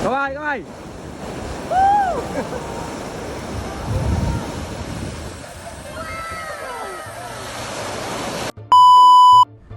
Kaway, kaway!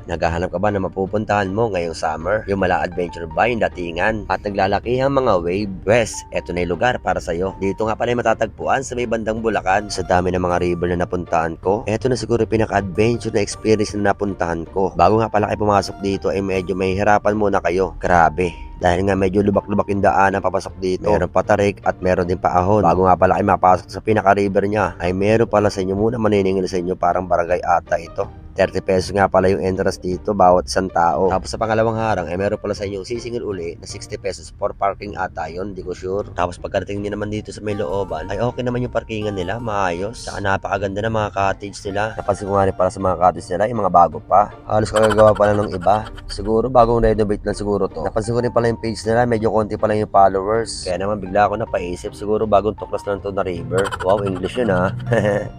Naghahanap ka ba na mapupuntahan mo ngayong summer? Yung mala adventure ba yung datingan? At naglalakihang mga wave west, eto na yung lugar para sa'yo. Dito nga pala yung matatagpuan sa may bandang Bulacan. Sa dami ng mga river na napuntahan ko, eto na siguro yung pinaka-adventure na experience na napuntahan ko. Bago nga pala kayo pumasok dito ay medyo may hirapan muna kayo. Grabe. Dahil nga medyo lubak-lubak yung daanan papasok dito. Meron patarik at meron din paahon. Bago nga pala kayo mapasok sa pinaka-river niya, ay meron pala sa inyo muna maniningil sa inyo, parang barangay ata ito. 30 pesos nga pala yung entrance dito bawat isang tao. Tapos sa pangalawang harang ay meron pala sa inyo sisingil uli na 60 pesos for parking ata yun, di ko sure. Tapos pagkarating niyo naman dito sa may looban ay okay naman yung parkingan nila, maayos. Saka napakaganda ng mga cottage nila. Napansin ko nga rin para sa mga cottage nila, yung mga bago pa. Halos kagagawa pa lang ng iba. Siguro bagong renovate lang siguro to. Napansin ko rin pala yung page nila, medyo konti pa lang yung followers. Kaya naman bigla ako napaisip, siguro bagong tuklas lang to na river. Wow, English yun ha.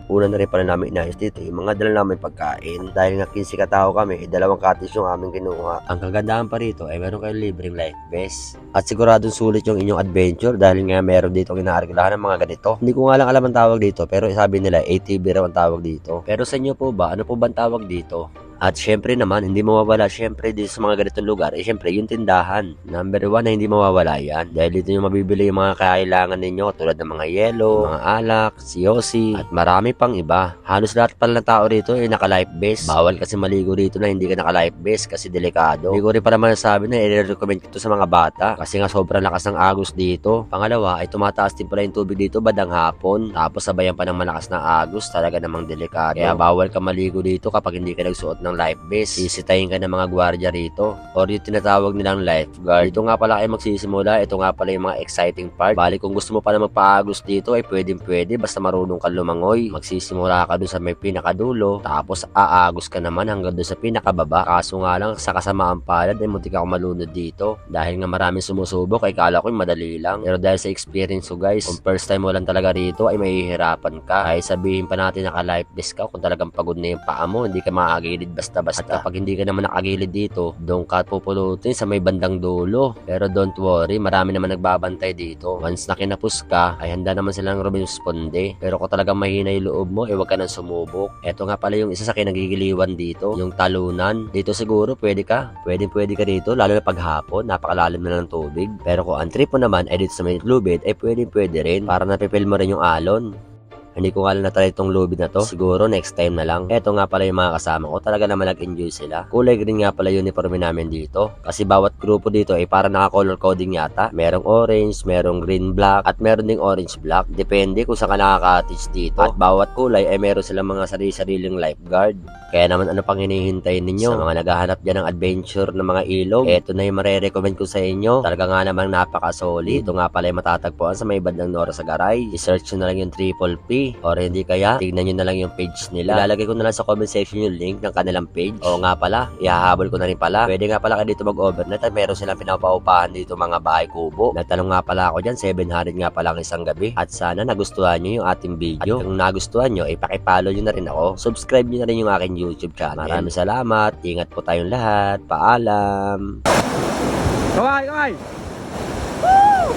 Una na rin pala namin inayos dito yung mga dala namin pagkain. Dahil nga 15 katao kami, dalawang cottage yung aming kinuha. Ang kagandahan pa rito ay meron kayong libreng life vest. At siguradong sulit yung inyong adventure dahil nga meron dito kinaarglahan ng mga ganito. Hindi ko nga lang alam ang tawag dito, pero sabi nila ATV raw ang tawag dito. Pero sa inyo po ba, ano po ba ang tawag dito? At syempre naman, hindi mawawala syempre dito sa mga ganitong lugar, syempre yung tindahan. Number 1 na hindi mawawala yan. Dahil dito yung mabibili yung mga kailangan ninyo tulad ng mga yelo, mga alak, siyosi, at marami pang iba. Halos lahat pala ng tao rito ay naka-life vest. Bawal kasi maligo rito na hindi ka naka-life vest kasi delikado. Hindi ko rin pa naman sabi na i-recommend ko to sa mga bata kasi nga sobrang lakas ng agos dito. Pangalawa ay tumataas din pala yung tubig dito bandang hapon. Tapos sabayan pa ng malakas na agos, talaga namang delikado. Kaya bawal ka maligo dito kapag hindi ka nagsuot ng life vest. Sisitayin ka ng mga gwardiya rito or yung tinatawag nilang lifeguard. Dito nga pala kayo magsisimula. Ito nga pala yung mga exciting part. Bali kung gusto mo pala magpaagos dito ay pwedeng pwede basta marunong ka lumangoy. Magsisimula ka dun sa may pinakadulo tapos aagos ka naman hanggang dun sa pinakababa. Kaso nga lang sa kasamaan palad ay muntik ako malunod dito. Dahil nga maraming sumusubok ay kala ko madali lang. Pero dahil sa experience ko guys, kung first time mo lang talaga rito ay mahihirapan ka. Ay sabihin pa natin naka life vest ka kung talagang pagod na yung paa mo, hindi ka maagilid basta-basta. At kapag hindi ka naman nakagilid dito, doon ka pupulutin sa may bandang dulo. Pero don't worry, marami naman nagbabantay dito. Once na kinapos ka, ay handa naman silang rumisponde. Pero kung talagang mahina yung loob mo, huwag ka nang sumubok. Eto nga pala yung isa sa kinagigiliwan dito, yung talunan. Dito siguro pwede ka. Pwede ka dito, lalo na paghapon, napakalalim na ng tubig. Pero kung ang trip mo naman ay dito sa may lubid, ay pwede rin. Para napipil mo rin yung alon. Hindi ko nga lang na-try itong lubid na to. Siguro next time na lang. Eto nga pala yung mga kasama ko. Talaga naman nag-enjoy sila. Kulay green nga pala uniforme namin dito. Kasi bawat grupo dito ay para naka-color coding yata. Merong orange, merong green black, at meron ding orange black. Depende kung saan ka nakaka-teach dito. At bawat kulay ay meron silang mga sarili-sariling lifeguard. Kaya naman ano pang hinihintay ninyo? Sa mga naghahanap dyan ng adventure ng mga ilog, eto na yung marerecommend ko sa inyo. Talaga nga namang napaka-solid. Ito nga pala yung matatagpuan sa may bandang Norazagaray. I-search nyo na lang yung Triple P. Or hindi kaya, tignan nyo na lang yung page nila. Ilalagay ko na lang sa comment section yung link ng kanilang page. O nga pala, ihahabol ko na rin pala. Pwede nga pala kayo dito mag-overnight at meron silang pinapaupahan dito mga bahay kubo. Nagtanong nga pala ako dyan, 700 nga pala ang isang gabi. At sana nagustuhan nyo yung ating video. At kung nagustuhan nyo, ipakipollow nyo na rin ako. Subscribe nyo na rin yung aking YouTube channel. Maraming salamat. Ingat po tayong lahat. Paalam. Kaway, kaway! Woo!